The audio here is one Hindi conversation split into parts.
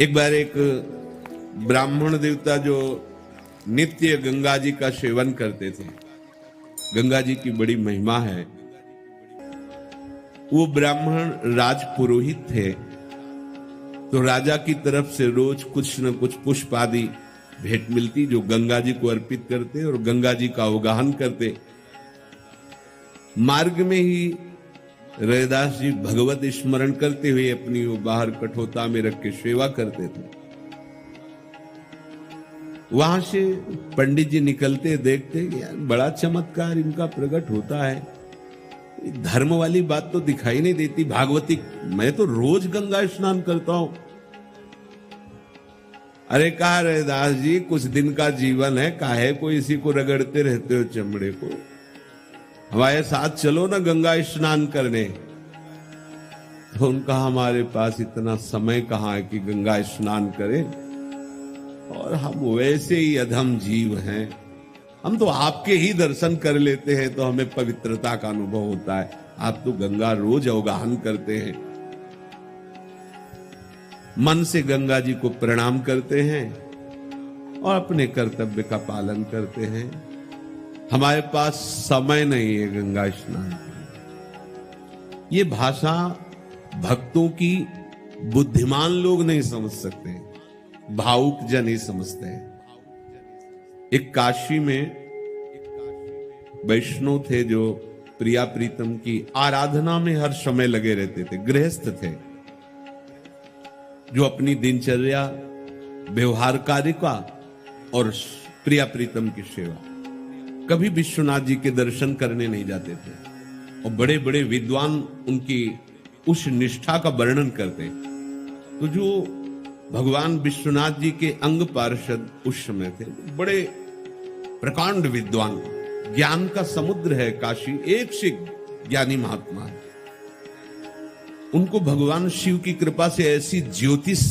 एक बार एक ब्राह्मण देवता जो नित्य गंगा जी का सेवन करते थे, गंगा जी की बड़ी महिमा है, वो ब्राह्मण राज पुरोहित थे। तो राजा की तरफ से रोज कुछ न कुछ पुष्प आदि भेंट मिलती जो गंगा जी को अर्पित करते और गंगा जी का अवगाहन करते। मार्ग में ही रैदास जी भगवत स्मरण करते हुए अपनी वो बाहर कठोता में रख के सेवा करते थे। वहां से पंडित जी निकलते, देखते यार बड़ा चमत्कार इनका प्रकट होता है, धर्म वाली बात तो दिखाई नहीं देती। भागवती, मैं तो रोज गंगा स्नान करता हूं। अरे कहा रैदास जी, कुछ दिन का जीवन है, काहे को इसी को रगड़ते रहते हो चमड़े को, हमारे साथ चलो ना गंगा स्नान करने। तो उनका हमारे पास इतना समय कहां है कि गंगा स्नान करें, और हम वैसे ही अधम जीव हैं, हम तो आपके ही दर्शन कर लेते हैं तो हमें पवित्रता का अनुभव होता है। आप तो गंगा रोज अवगाहन करते हैं, मन से गंगा जी को प्रणाम करते हैं और अपने कर्तव्य का पालन करते हैं। हमारे पास समय नहीं है गंगा स्नान करने। ये भाषा भक्तों की बुद्धिमान लोग नहीं समझ सकते, भावुक जन ही समझते हैं। एक काशी में वैष्णव थे जो प्रिया प्रीतम की आराधना में हर समय लगे रहते थे, गृहस्थ थे जो अपनी दिनचर्या, व्यवहार कार्य का और प्रिया प्रीतम की सेवा, कभी विश्वनाथ जी के दर्शन करने नहीं जाते थे। और बड़े बड़े विद्वान उनकी उस निष्ठा का वर्णन करते। तो जो भगवान विश्वनाथ जी के अंग पार्षद उस समय थे, बड़े प्रकांड विद्वान, ज्ञान का समुद्र है काशी, एक से ज्ञानी महात्मा है। उनको भगवान शिव की कृपा से ऐसी ज्योतिष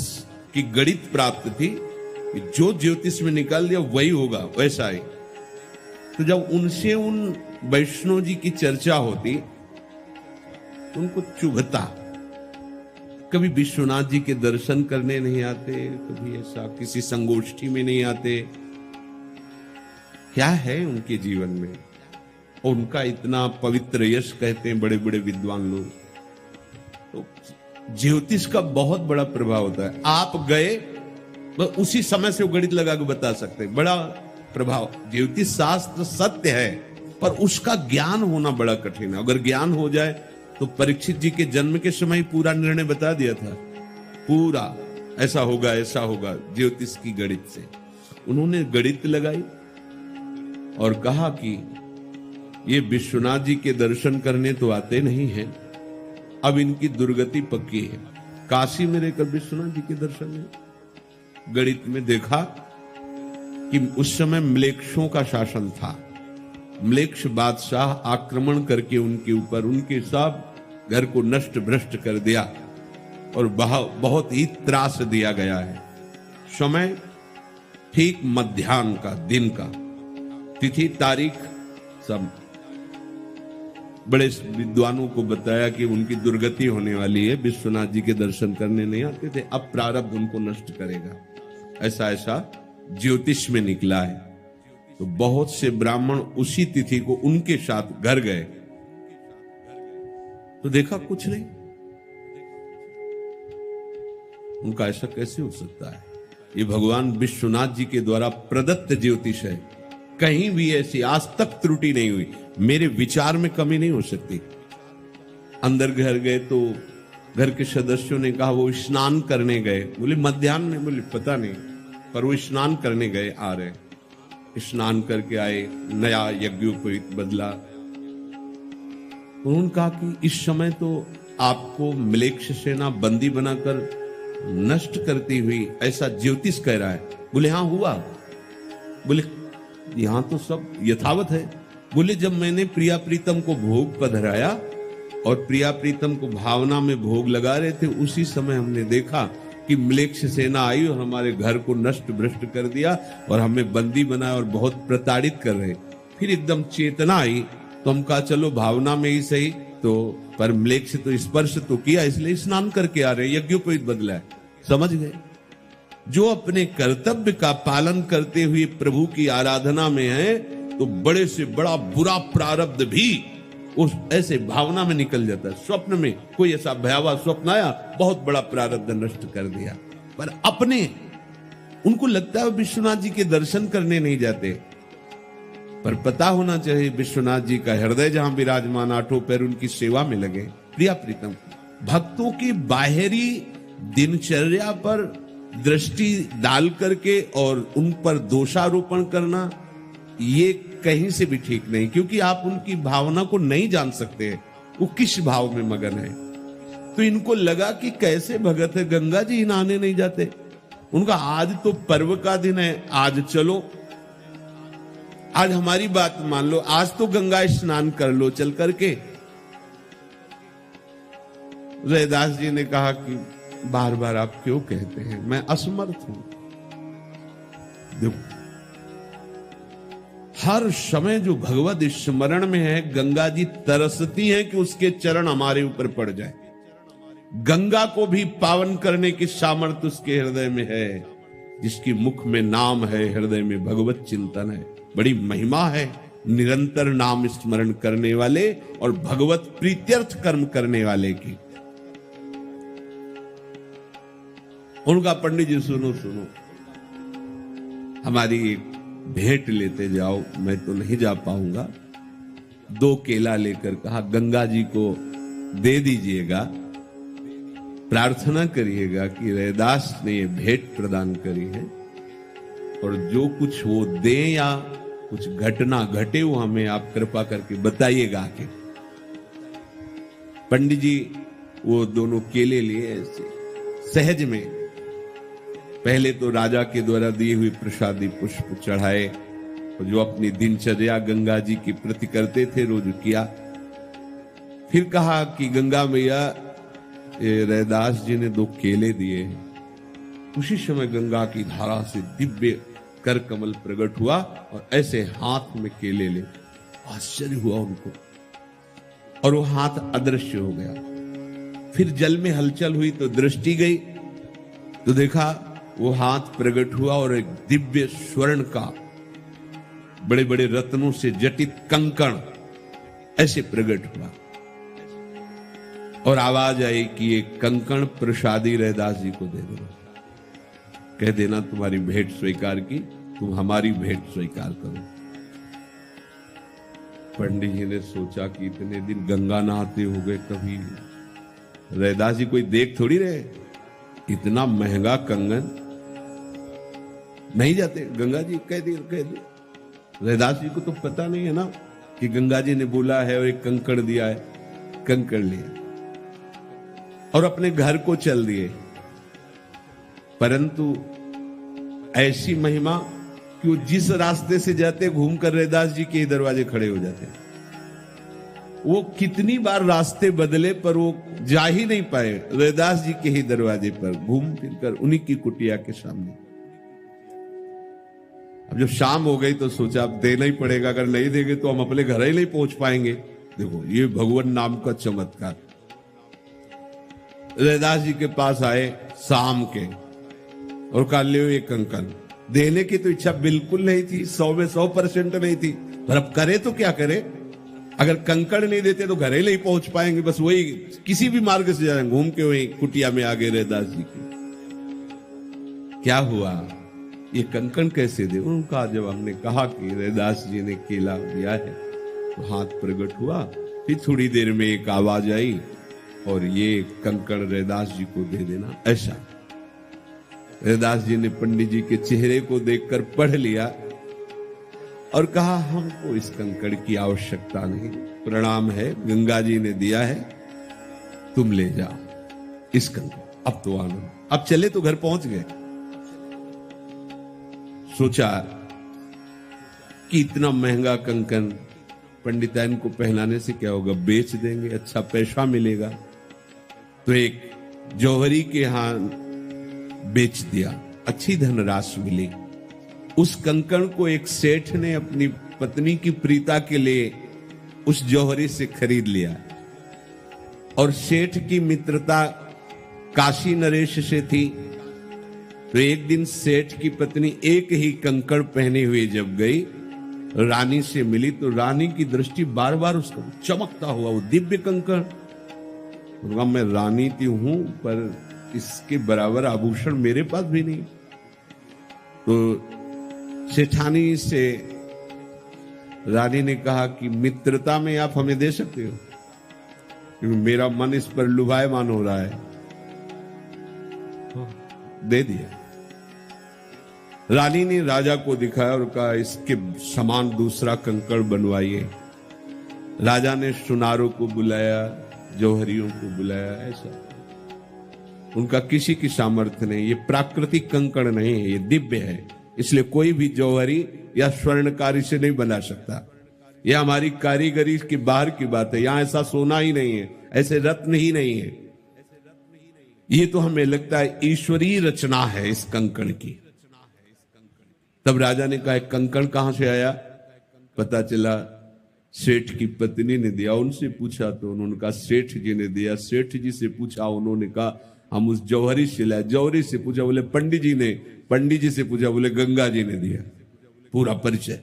की गणित प्राप्त थी कि जो ज्योतिष में निकाल दिया वही होगा, वैसा ही। तो जब उनसे उन वैष्णव जी की चर्चा होती तो उनको चुभता, कभी विश्वनाथ जी के दर्शन करने नहीं आते, कभी ऐसा किसी संगोष्ठी में नहीं आते। क्या है उनके जीवन में, और उनका इतना पवित्र यश कहते हैं बड़े बड़े विद्वान लोग। तो ज्योतिष का बहुत बड़ा प्रभाव होता है। आप गए बस उसी समय से वो गणित लगा के बता सकते हैं, बड़ा प्रभाव। ज्योतिष शास्त्र सत्य है पर उसका ज्ञान होना बड़ा कठिन है। अगर ज्ञान हो जाए तो परीक्षित जी के जन्म के समय ही पूरा निर्णय बता दिया था, पूरा ऐसा होगा ऐसा होगा, ज्योतिष की गणित से। उन्होंने गणित लगाई और कहा कि ये विश्वनाथ जी के दर्शन करने तो आते नहीं हैं, अब इनकी दुर्गति पक्की है। काशी में रहकर विश्वनाथ जी के दर्शन में गणित में देखा कि उस समय म्लेच्छों का शासन था। म्लेच्छ बादशाह आक्रमण करके उनके ऊपर उनके सब घर को नष्ट भ्रष्ट कर दिया और बहुत ही त्रास दिया गया है। समय ठीक मध्याह्न का, दिन का, तिथि तारीख सब बड़े विद्वानों को बताया कि उनकी दुर्गति होने वाली है, विश्वनाथ जी के दर्शन करने नहीं आते थे, अब प्रारब्ध उनको नष्ट करेगा। ऐसा ऐसा ज्योतिष में निकला है। तो बहुत से ब्राह्मण उसी तिथि को उनके साथ घर गए तो देखा कुछ नहीं। उनका ऐसा कैसे हो सकता है, ये भगवान विश्वनाथ जी के द्वारा प्रदत्त ज्योतिष है, कहीं भी ऐसी आज तक त्रुटि नहीं हुई, मेरे विचार में कमी नहीं हो सकती। अंदर घर गए तो घर के सदस्यों ने कहा वो स्नान करने गए। बोले मध्याह्न में, बोले पता नहीं, पर वो स्नान करने गए, आ रहे स्नान करके आए, नया यज्ञोपवीत बदला। उन्होंने कहा कि इस समय तो आपको म्लेच्छ सेना बंदी बनाकर नष्ट करती हुई ऐसा ज्योतिष कह रहा है। बोले हाँ हुआ। बोले यहां तो सब यथावत है। बोले जब मैंने प्रिया प्रीतम को भोग पधराया और प्रिया प्रीतम को भावना में भोग लगा रहे थे, उसी समय हमने देखा कि म्लेच्छ सेना आई और हमारे घर को नष्ट भ्रष्ट कर दिया और हमें बंदी बनाया और बहुत प्रताड़ित कर रहे। फिर एकदम चेतना आई तो हम कहा चलो भावना में ही सही, तो पर म्लेच्छ तो स्पर्श तो किया, इसलिए स्नान करके आ रहे, यज्ञोपवीत बदला है। समझ गए। जो अपने कर्तव्य का पालन करते हुए प्रभु की आराधना में है, तो बड़े से बड़ा बुरा प्रारब्ध भी उस ऐसे भावना में निकल जाता है। स्वप्न में कोई ऐसा भयावह स्वप्न आया, बहुत बड़ा प्रारब्ध नष्ट कर दिया। पर अपने उनको लगता है विश्वनाथ जी के दर्शन करने नहीं जाते, पर पता होना चाहिए विश्वनाथ जी का हृदय जहां विराजमान, आठों पैर उनकी सेवा में लगे। प्रिया प्रीतम, भक्तों की बाहरी दिनचर्या पर दृष्टि डाल करके और उन पर दोषारोपण करना, ये कहीं से भी ठीक नहीं, क्योंकि आप उनकी भावना को नहीं जान सकते वो किस भाव में मगन है। तो इनको लगा कि कैसे भगत है, गंगा जी नहाने नहीं जाते। उनका आज तो पर्व का दिन है, आज चलो, आज हमारी बात मान लो, आज तो गंगा स्नान कर लो चल करके। रैदास जी ने कहा कि बार बार आप क्यों कहते हैं, मैं असमर्थ हूं। देखो, हर समय जो भगवत स्मरण में है, गंगा जी तरसती हैं कि उसके चरण हमारे ऊपर पड़ जाए। गंगा को भी पावन करने की सामर्थ्य उसके हृदय में है, जिसकी मुख में नाम है, हृदय में भगवत चिंतन है। बड़ी महिमा है निरंतर नाम स्मरण करने वाले और भगवत प्रीत्यर्थ कर्म करने वाले की। उनका पंडित जी सुनो सुनो, हमारी भेंट लेते जाओ, मैं तो नहीं जा पाऊंगा। 2 केला लेकर कहा गंगा जी को दे दीजिएगा, प्रार्थना करिएगा कि रैदास ने ये भेंट प्रदान करी है, और जो कुछ वो दे या कुछ घटना घटे वो हमें आप कृपा करके बताइएगा आके। पंडित जी वो दोनों केले लिए, ऐसे सहज में पहले तो राजा के द्वारा दिए हुए प्रसादी पुष्प चढ़ाए, और जो अपनी दिनचर्या गंगा जी की प्रति करते थे रोज किया। फिर कहा कि गंगा मैया, रैदास जी ने 2 केले दिए। उसी समय गंगा की धारा से दिव्य कर कमल प्रकट हुआ और ऐसे हाथ में केले ले, आश्चर्य हुआ उनको, और वो हाथ अदृश्य हो गया। फिर जल में हलचल हुई तो दृष्टि गई, तो देखा वो हाथ प्रकट हुआ और एक दिव्य स्वर्ण का बड़े बड़े रत्नों से जटित कंकण ऐसे प्रकट हुआ, और आवाज आई कि ये कंकण प्रसादी रैदास जी को दे देना, कह देना तुम्हारी भेंट स्वीकार की, तुम हमारी भेंट स्वीकार करो। पंडित जी ने सोचा कि इतने दिन गंगा नहाते हो गए, कभी रैदास जी कोई देख थोड़ी रहे, इतना महंगा कंगन नहीं जाते। गंगा जी कह दे। रैदास जी को तो पता नहीं है ना कि गंगा जी ने बोला है और एक कंकड़ दिया है। कंकड़ लिया और अपने घर को चल दिए। परंतु ऐसी महिमा कि वो जिस रास्ते से जाते घूमकर रैदास जी के दरवाजे खड़े हो जाते। वो कितनी बार रास्ते बदले पर वो जा ही नहीं पाए रैदास जी के ही दरवाजे पर, घूम फिरकर उन्हीं की कुटिया के सामने। अब जब शाम हो गई तो सोचा अब देना ही पड़ेगा, अगर नहीं देंगे तो हम अपने घर ही नहीं पहुंच पाएंगे। देखो ये भगवान नाम का चमत्कार। रैदास जी के पास आए शाम के और कहा ले ये कंकन। देने की तो इच्छा बिल्कुल नहीं थी, 100 में 100% नहीं थी, पर अब करे तो क्या करे। अगर कंकड़ नहीं देते तो घर ही नहीं पहुंच पाएंगे, बस वही किसी भी मार्ग से जाएंगे, घूम के वही कुटिया में आ गए रैदास जी की। क्या हुआ, ये कंकण कैसे दे? उनका जब हमने कहा कि रैदास जी ने केला दिया है तो हाथ प्रकट हुआ। फिर थोड़ी देर में एक आवाज आई और ये कंकड़ रैदास जी को दे देना। ऐसा रैदास जी ने पंडित जी के चेहरे को देखकर पढ़ लिया और कहा हमको इस कंकड़ की आवश्यकता नहीं, प्रणाम है, गंगा जी ने दिया है, तुम ले जाओ इस कंकड़। अब तो आनंद, अब चले तो घर पहुंच गए। सोचा कि इतना महंगा कंकन पंडिताइन को पहनाने से क्या होगा, बेच देंगे, अच्छा पैसा मिलेगा। तो एक जौहरी के यहां बेच दिया, अच्छी धनराशि मिली। उस कंकण को एक सेठ ने अपनी पत्नी की प्रीता के लिए उस जौहरी से खरीद लिया। और सेठ की मित्रता काशी नरेश से थी, तो एक दिन सेठ की पत्नी एक ही कंकड़ पहने हुए जब गई, रानी से मिली, तो रानी की दृष्टि बार बार उसका चमकता हुआ वो दिव्य कंकड़, तो मैं रानी थी हूं पर इसके बराबर आभूषण मेरे पास भी नहीं। तो सेठानी से रानी ने कहा कि मित्रता में आप हमें दे सकते हो, क्योंकि मेरा मन इस पर लुभायमान हो रहा है। दे दिया। रानी ने राजा को दिखाया और कहा इसके समान दूसरा कंकड़ बनवाइए। राजा ने सुनारों को बुलाया, जौहरियों को बुलाया, ऐसा उनका किसी की सामर्थ्य नहीं। ये प्राकृतिक कंकड़ नहीं है, ये दिव्य है, इसलिए कोई भी जौहरी या स्वर्णकारी से नहीं बना सकता। यह हमारी कारीगरी की बाहर की बात है। यहां ऐसा सोना ही नहीं है, ऐसे रत्न ही नहीं है। ये तो हमें लगता है ईश्वरीय रचना है इस कंकड़ की। तब राजा ने कहा कंकड़ कहां से आया? पता चला सेठ की पत्नी ने दिया। उनसे पूछा तो उन्होंने कहा सेठ जी ने दिया। सेठ जी से पूछा, उन्होंने कहा हम उस जौहरी से लाए। जौहरी से पूछा, बोले पंडित जी ने। पंडित जी से पूछा, बोले गंगा जी ने दिया। पूरा परिचय।